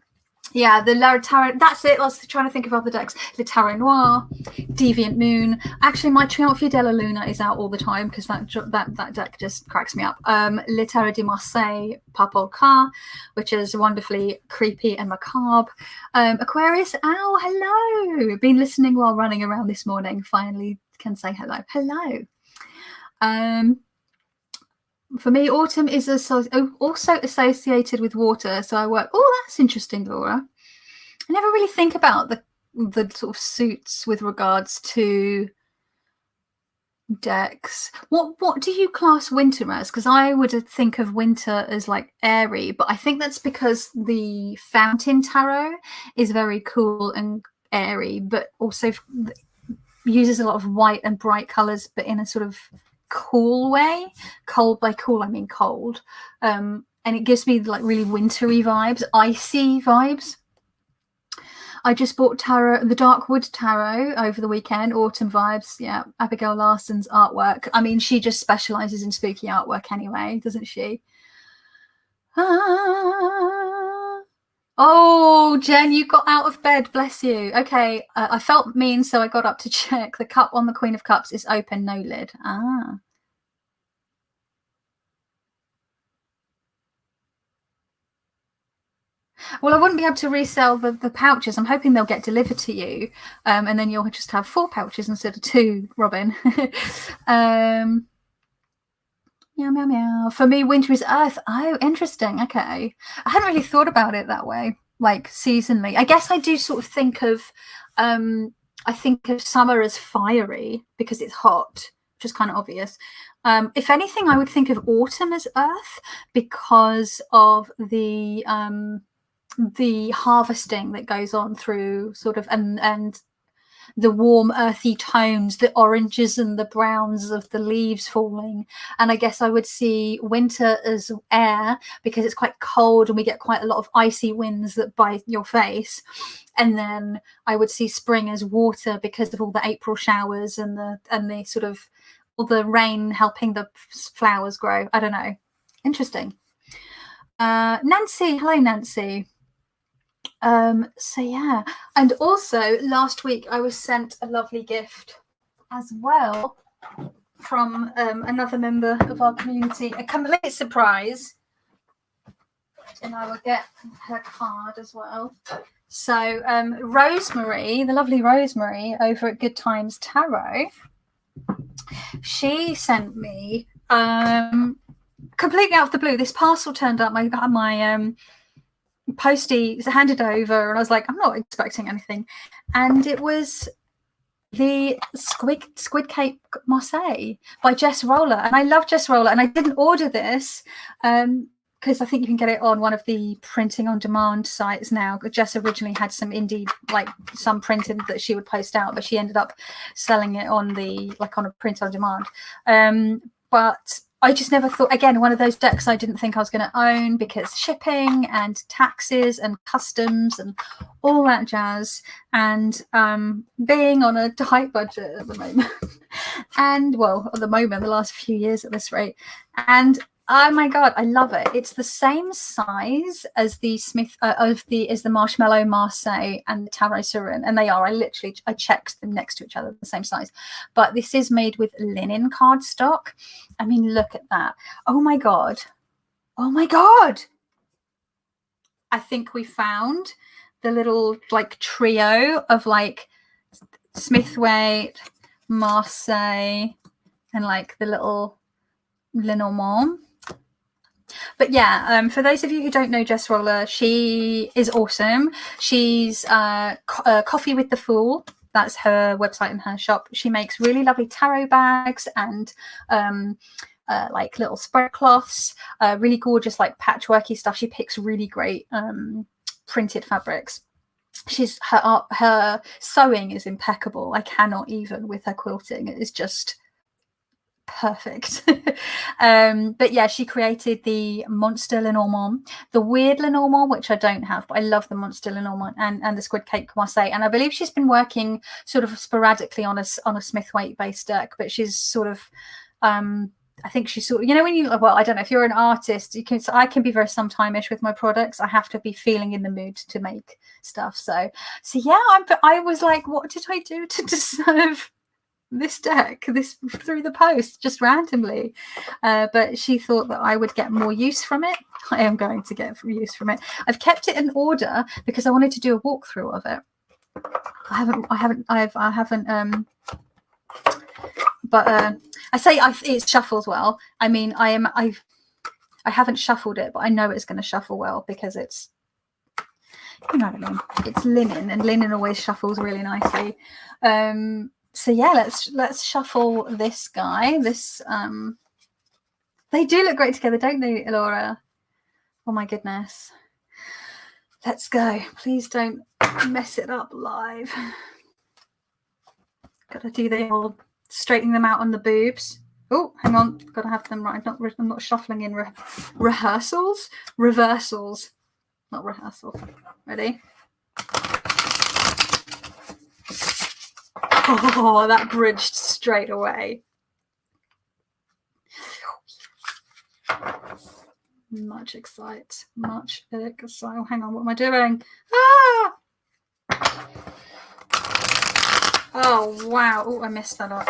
Yeah, the La Tarot, that's it. I was trying to think of other decks. Le Tarot Noir, Deviant Moon. Actually, my Triomphe della Luna is out all the time because that deck just cracks me up. Le Tarot de Marseille, Purple Car, which is wonderfully creepy and macabre. Aquarius, ow, hello. Been listening while running around this morning. Finally can say hello. Hello. For me, autumn is also associated with water. So I work. Oh, that's interesting, Laura. I never really think about the sort of suits with regards to decks. What do you class winter as? Because I would think of winter as like airy, but I think that's because the Fountain Tarot is very cool and airy, but also uses a lot of white and bright colors, but in a sort of cool way. Cold, by cool I mean cold, and it gives me like really wintry vibes, icy vibes. I just bought the Darkwood Tarot over the weekend. Autumn vibes. Yeah, Abigail Larson's artwork. I mean, she just specializes in spooky artwork anyway, doesn't she? Oh, Jen, you got out of bed. Bless you. Okay, I felt mean, so I got up to check. The cup on the Queen of Cups is open, no lid. Ah. Well, I wouldn't be able to resell the pouches. I'm hoping they'll get delivered to you, and then you'll just have 4 pouches instead of 2, Robin. Meow, meow, meow. For me, winter is earth. Oh, interesting. Okay. I hadn't really thought about it that way, like seasonally. I guess I do sort of think of, I think of summer as fiery because it's hot, which is kind of obvious. If anything, I would think of autumn as earth because of the harvesting that goes on through sort of, and the warm earthy tones, the oranges and the browns of the leaves falling. And I guess I would see winter as air because it's quite cold and we get quite a lot of icy winds that bite your face. And then I would see spring as water because of all the April showers and the sort of all the rain helping the flowers grow. I don't know. Interesting. Nancy, hello Nancy. So yeah, and also last week I was sent a lovely gift as well from another member of our community, a complete surprise, and I will get her card as well. So Rosemary, the lovely Rosemary over at Good Times Tarot, she sent me completely out of the blue, this parcel turned up. My postie handed over and I was like, I'm not expecting anything, and it was the Squid Cake Marseille by Jess Roller, and I love Jess Roller, and I didn't order this because I think you can get it on one of the printing on demand sites now. Jess originally had some indie, like some printed that she would post out, but she ended up selling it on the on a print on demand. But I just never thought, again, one of those decks I didn't think I was going to own because shipping and taxes and customs and all that jazz, and being on a tight budget at the moment and well at the moment the last few years at this rate, and oh my god, I love it. It's the same size as the the Marshmallow Marseille and the Tarot Surin, and they are. I checked them next to each other, the same size. But this is made with linen cardstock. I mean, look at that. Oh my god. Oh my god. I think we found the little trio of Smithwaite, Marseille, and the little Lenormand. But yeah, for those of you who don't know Jess Roller, she is awesome. She's Coffee with the Fool. That's her website and her shop. She makes really lovely tarot bags and little spread cloths, really gorgeous patchworky stuff. She picks really great printed fabrics. Her sewing is impeccable. I cannot even with her quilting. It is just perfect. But yeah, she created the Monster Lenormand, the weird Lenormand, which I don't have, but I love the Monster Lenormand, and the Squid Cake Marseille. And I believe she's been working sort of sporadically on a Smithwaite based deck, but she's sort of I think she's sort of, when you, well, I don't know, if you're an artist, I can be very sometime-ish with my products. I have to be feeling in the mood to make stuff. So yeah, I was like, what did I do to deserve this deck through the post just randomly? But she thought that I would get more use from it. I am going to get use from it. I've kept it in order because I wanted to do a walkthrough of it. I haven't but I say it shuffles well. I mean, I haven't shuffled it, but I know it's going to shuffle well because it's, you know what I mean, it's linen, and linen always shuffles really nicely. So yeah, let's shuffle this guy. This they do look great together, don't they, Laura? Oh my goodness. Let's go. Please don't mess it up live. Gotta do the old straightening them out on the boobs. Oh, hang on, gotta have them right. I'm not shuffling in reversals, not rehearsals. Ready? Oh, that bridged straight away. Much excite. Much excite. Oh, hang on, what am I doing? Ah! Oh, wow. Oh, I messed that up.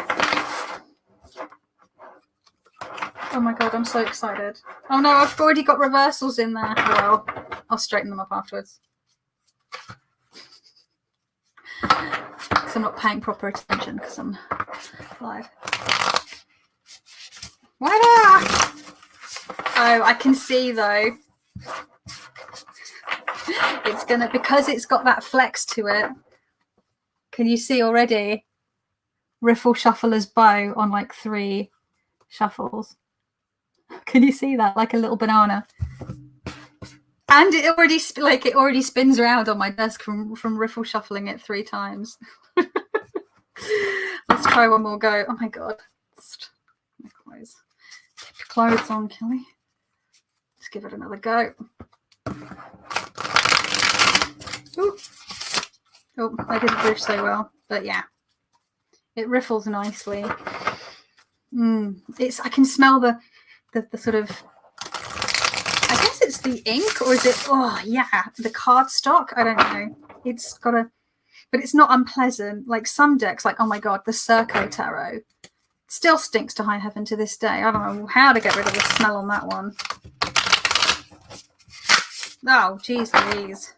Oh my god, I'm so excited. Oh no, I've already got reversals in there. Well, I'll straighten them up afterwards. Because I'm not paying proper attention because I'm live. Voila! Oh, I can see though. It's gonna, because it's got that flex to it. Can you see already? Riffle Shuffler's bow on like 3 shuffles. Can you see that? Like a little banana. And it already spins around on my desk from riffle shuffling it 3 times. Let's try one more go. Oh my god. My clothes. Keep your clothes on, Kelly. Let's give it another go. Ooh. Oh, I didn't bridge so well, but yeah, it riffles nicely. I can smell the sort of, I guess it's the ink, or is it, oh yeah, the cardstock. I don't know. It's got a, but it's not unpleasant. Like some decks, like, oh my god, the Circo Tarot still stinks to high heaven to this day. I don't know how to get rid of the smell on that one. Oh, geez Louise.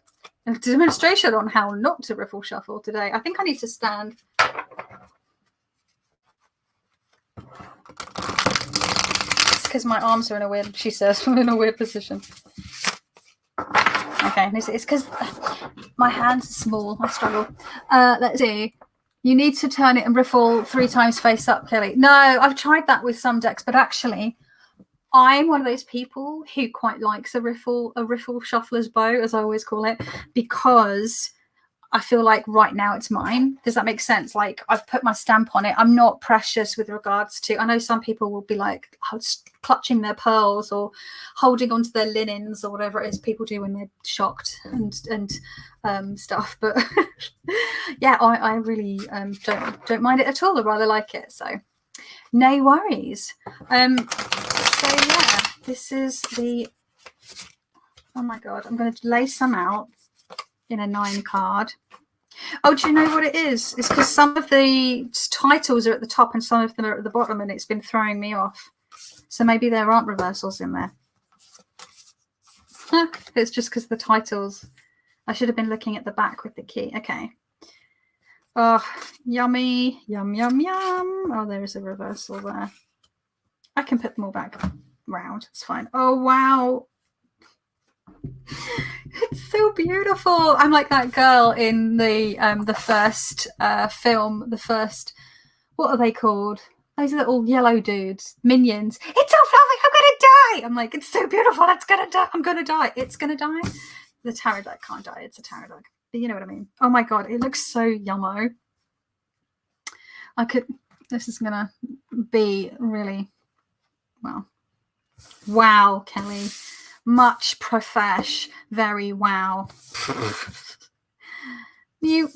A demonstration on how not to riffle shuffle today. I think I need to stand. It's because my arms are in a weird, she says, I'm in a weird position. Okay, it's because my hands are small. I struggle. Let's see. You need to turn it and riffle 3 times face up, Kelly. No, I've tried that with some decks, but actually I'm one of those people who quite likes a riffle shuffler's bow, as I always call it, because I feel like right now it's mine. Does that make sense? Like I've put my stamp on it. I'm not precious with regards to, I know some people will be like clutching their pearls or holding onto their linens or whatever it is people do when they're shocked and stuff. But yeah, I really don't mind it at all. I rather like it. So no worries. So yeah, this is the, oh my god, I'm going to lay some out in a 9 card. Oh, do you know what it is? It's because some of the titles are at the top and some of them are at the bottom, and it's been throwing me off. So maybe there aren't reversals in there. It's just because the titles, I should have been looking at the back with the key. Okay. Oh, yummy, yum, yum, yum. Oh, there is a reversal there. I can put them all back round. It's fine. Oh, wow. It's so beautiful. I'm like that girl in the first film, the first, what are they called? Those little yellow dudes, minions. It's so fluffy, I'm gonna die. I'm like, it's so beautiful, it's gonna die. I'm gonna die. It's gonna die. The tarot deck can't die. It's a tarot deck. But you know what I mean. Oh my god, it looks so yummo. I could. This is gonna be really well. Wow, Kelly. Much profesh. Very wow. Mute.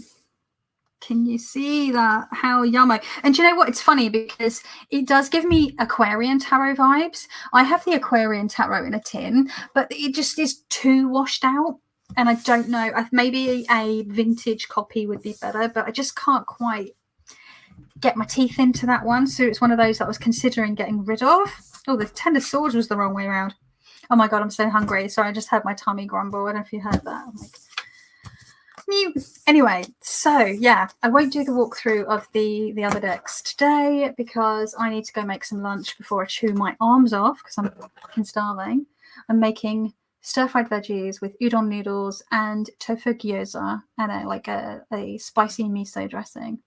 Can you see that? How yummo. And do you know what? It's funny because it does give me Aquarian tarot vibes. I have the Aquarian tarot in a tin, but it just is too washed out. And I don't know. Maybe a vintage copy would be better, but I just can't quite get my teeth into that one. So it's one of those that I was considering getting rid of. Oh, the 10 of Swords was the wrong way around. Oh my god, I'm so hungry. Sorry, I just had my tummy grumble. I don't know if you heard that. I'm like, mute. Anyway, so yeah, I won't do the walkthrough of the other decks today because I need to go make some lunch before I chew my arms off because I'm fucking starving. I'm making stir-fried veggies with udon noodles and tofu gyoza and a spicy miso dressing.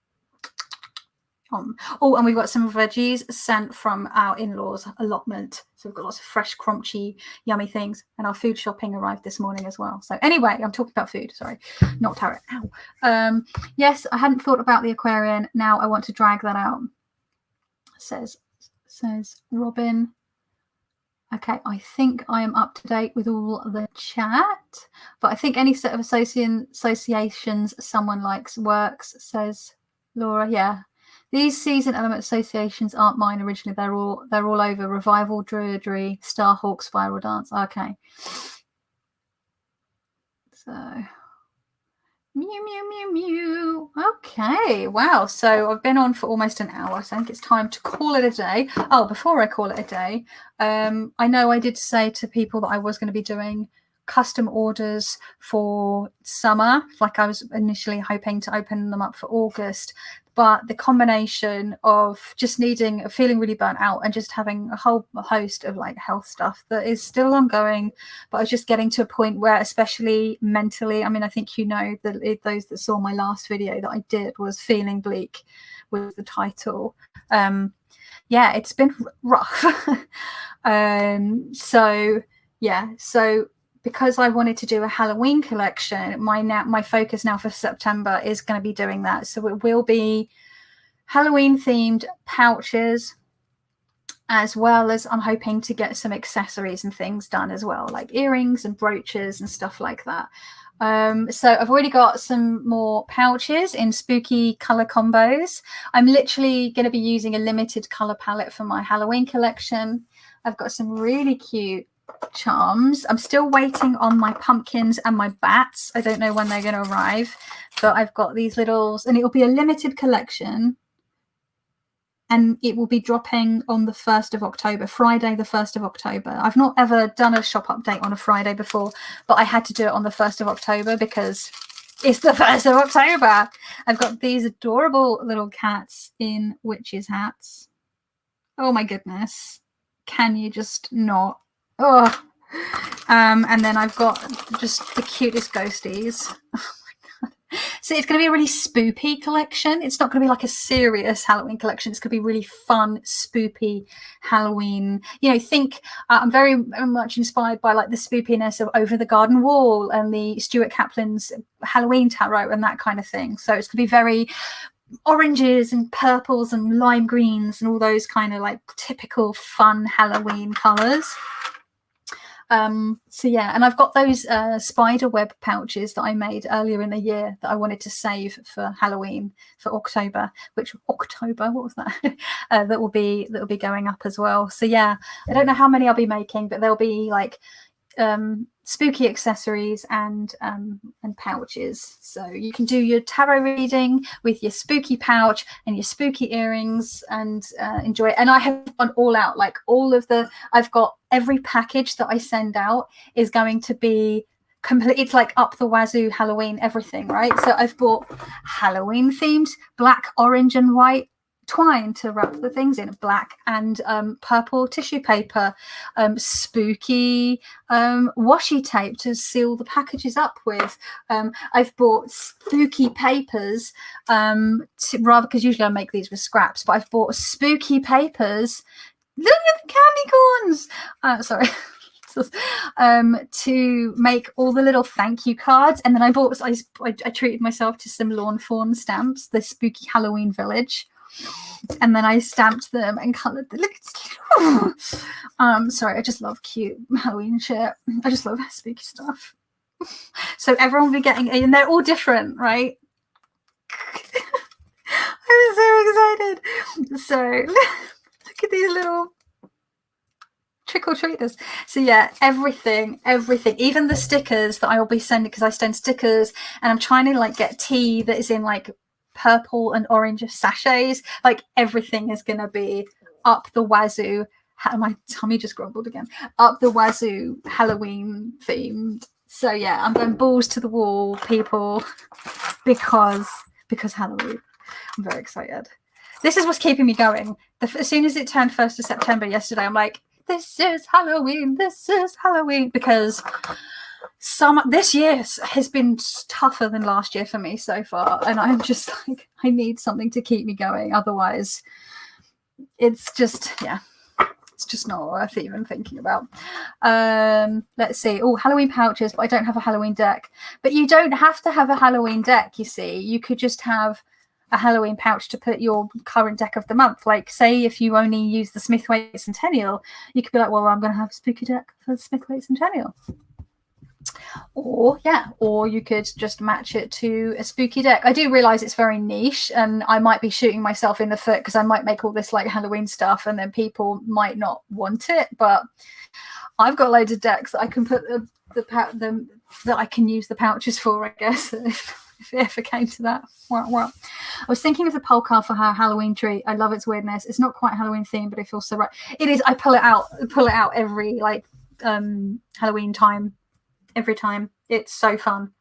Oh, and we've got some veggies sent from our in-laws allotment. So we've got lots of fresh, crunchy, yummy things. And our food shopping arrived this morning as well. So anyway, I'm talking about food. Sorry, not tarot. Ow. Yes, I hadn't thought about the Aquarian. Now I want to drag that out. Says Robin. Okay, I think I am up to date with all the chat. But I think any set of associations someone likes works, says Laura. Yeah. These season element associations aren't mine originally. They're all over. Revival, Druidry, Starhawk, Spiral Dance. Okay. So mew mew mew mew. Okay, wow. So I've been on for almost an hour, so I think it's time to call it a day. Oh, before I call it a day, I know I did say to people that I was going to be doing custom orders for summer, like I was initially hoping to open them up for August, but the combination of just feeling really burnt out and just having a whole host of like health stuff that is still ongoing, but I was just getting to a point where, especially mentally, I mean, I think that those that saw my last video that I did was feeling bleak with the title. Yeah, it's been rough. So because I wanted to do a Halloween collection, my focus now for September is going to be doing that. So it will be Halloween themed pouches, as well as I'm hoping to get some accessories and things done as well, like earrings and brooches and stuff like that. So I've already got some more pouches in spooky color combos. I'm literally going to be using a limited color palette for my Halloween collection. I've got some really cute charms. I'm still waiting on my pumpkins and my bats. I don't know when they're going to arrive, but I've got these littles, and it'll be a limited collection, and it will be dropping on the 1st of October, Friday the 1st of October. I've not ever done a shop update on a Friday before, but I had to do it on the 1st of October because it's the 1st of October. I've got these adorable little cats in witches' hats. Oh my goodness. Can you just not? Oh, and then I've got just the cutest ghosties. Oh my god! So it's going to be a really spoopy collection. It's not going to be like a serious Halloween collection. It's going to be really fun, spoopy Halloween. You know, I'm very much inspired by like the spoopiness of Over the Garden Wall and the Stuart Kaplan's Halloween Tarot and that kind of thing. So it's going to be very oranges and purples and lime greens and all those kind of like typical fun Halloween colors. So yeah, and I've got those spider web pouches that I made earlier in the year that I wanted to save for Halloween for October. What was that? that will be going up as well. So yeah, I don't know how many I'll be making, but there'll be like spooky accessories and pouches, so you can do your tarot reading with your spooky pouch and your spooky earrings and enjoy it. And I have gone all out, like I've got every package that I send out is going to be complete. It's like up the wazoo Halloween everything, right? So I've bought Halloween themed black, orange and white twine to wrap the things in, black and purple tissue paper, spooky washi tape to seal the packages up with. I've bought spooky papers because usually I make these with scraps, but I've bought spooky papers. Look at the candy corns. Sorry. To make all the little thank you cards, and then I treated myself to some lawn fawn stamps, the spooky Halloween village. And then I stamped them and coloured them. Look, sorry, I just love cute Halloween shit. I just love spooky stuff. So everyone will be getting, and they're all different, right? I'm so excited. So look at these little trick-or-treaters. So yeah, everything, even the stickers that I will be sending, because I send stickers, and I'm trying to like get tea that is in like purple and orange sachets. Like everything is gonna be up the wazoo. My tummy just grumbled again. Up the wazoo Halloween themed. So yeah, I'm going balls to the wall, people, because Halloween. I'm very excited. This is what's keeping me going. As soon as it turned 1st of September yesterday, I'm like, this is Halloween, because this year has been tougher than last year for me so far, and I'm just like, I need something to keep me going, otherwise it's just not worth even thinking about. Let's see. Oh, Halloween pouches, but I don't have a Halloween deck. But you don't have to have a Halloween deck, you see. You could just have a Halloween pouch to put your current deck of the month. Like, say if you only use the Smith-Waite Centennial, you could be like, well, I'm going to have a spooky deck for the Smith-Waite Centennial. Or you could just match it to a spooky deck. I do realize it's very niche, and I might be shooting myself in the foot because I might make all this like Halloween stuff and then people might not want it, but I've got loads of decks that I can put that I can use the pouches for, I guess, if it ever came to that. Well, I was thinking of the pole card for her Halloween tree. I love its weirdness. It's not quite Halloween themed, but it feels so right. It is. I pull it out every like Halloween time. Every time. It's so fun.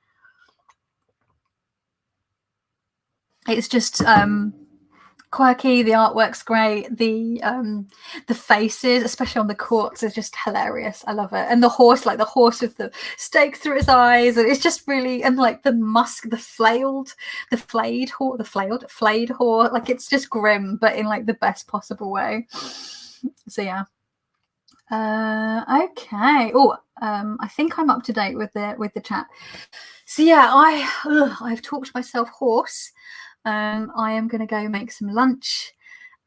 It's just quirky. The artwork's great. The faces, especially on the quartz, is just hilarious. I love it. And the horse with the stake through his eyes, and it's just really, and like the flayed horse, like it's just grim, but in like the best possible way. So yeah. Okay. I think I'm up to date with the chat. So yeah, I've talked myself hoarse. I am going to go make some lunch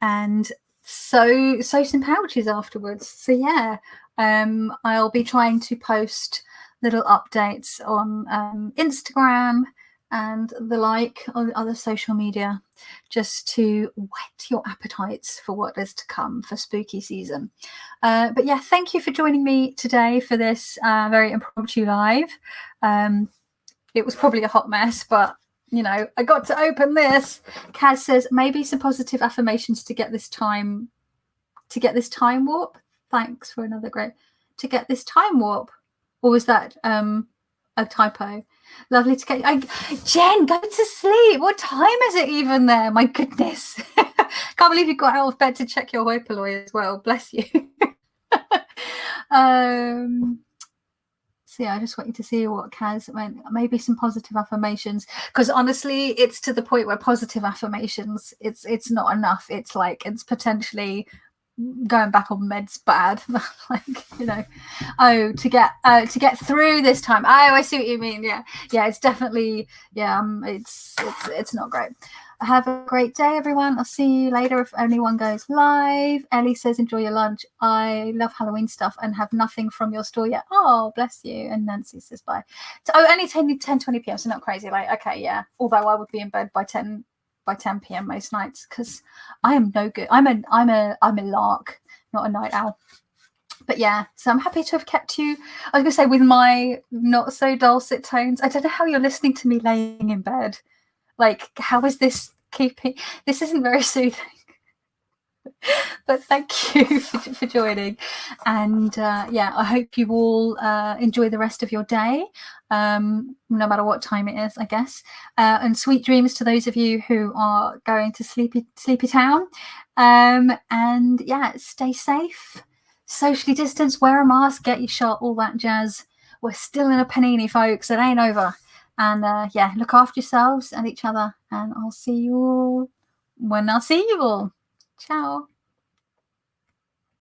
and sew some pouches afterwards. So yeah, I'll be trying to post little updates on Instagram and the like on other social media, just to whet your appetites for what is to come for spooky season. But yeah, thank you for joining me today for this very impromptu live. It was probably a hot mess, but you know, I got to open this. Kaz says maybe some positive affirmations to get this time warp. Thanks for another great to get this time warp. Or was that a typo? Lovely to get Jen, go to sleep. What time is it even there? My goodness. Can't believe you got out of bed to check your hoi polloi as well. Bless you. So yeah, I just want you to see what Kaz went. Maybe some positive affirmations, because honestly, it's to the point where positive affirmations, it's not enough. It's like it's potentially going back on meds bad. Like, you know, to get through this time. Oh, I see what you mean. Yeah, it's definitely it's not great. Have a great day, everyone. I'll see you later if anyone goes live. Ellie says, enjoy your lunch. I love Halloween stuff and have nothing from your store yet. Oh, bless you. And Nancy says bye. Only 10:20 p.m. So not crazy. Like, okay, yeah. Although I would be in bed by 10 p.m. most nights because I am no good. I'm a lark, not a night owl. But yeah, so I'm happy to have kept you. I was gonna say with my not so dulcet tones. I don't know how you're listening to me laying in bed. Like, how is this keeping? This isn't very soothing. But thank you for joining. And yeah, I hope you all enjoy the rest of your day, no matter what time it is, I guess. And sweet dreams to those of you who are going to sleepy town. And yeah, stay safe, socially distance, wear a mask, get your shot, all that jazz. We're still in a panini, folks. It ain't over. And yeah, look after yourselves and each other. And I'll see you all when I see you all. Ciao.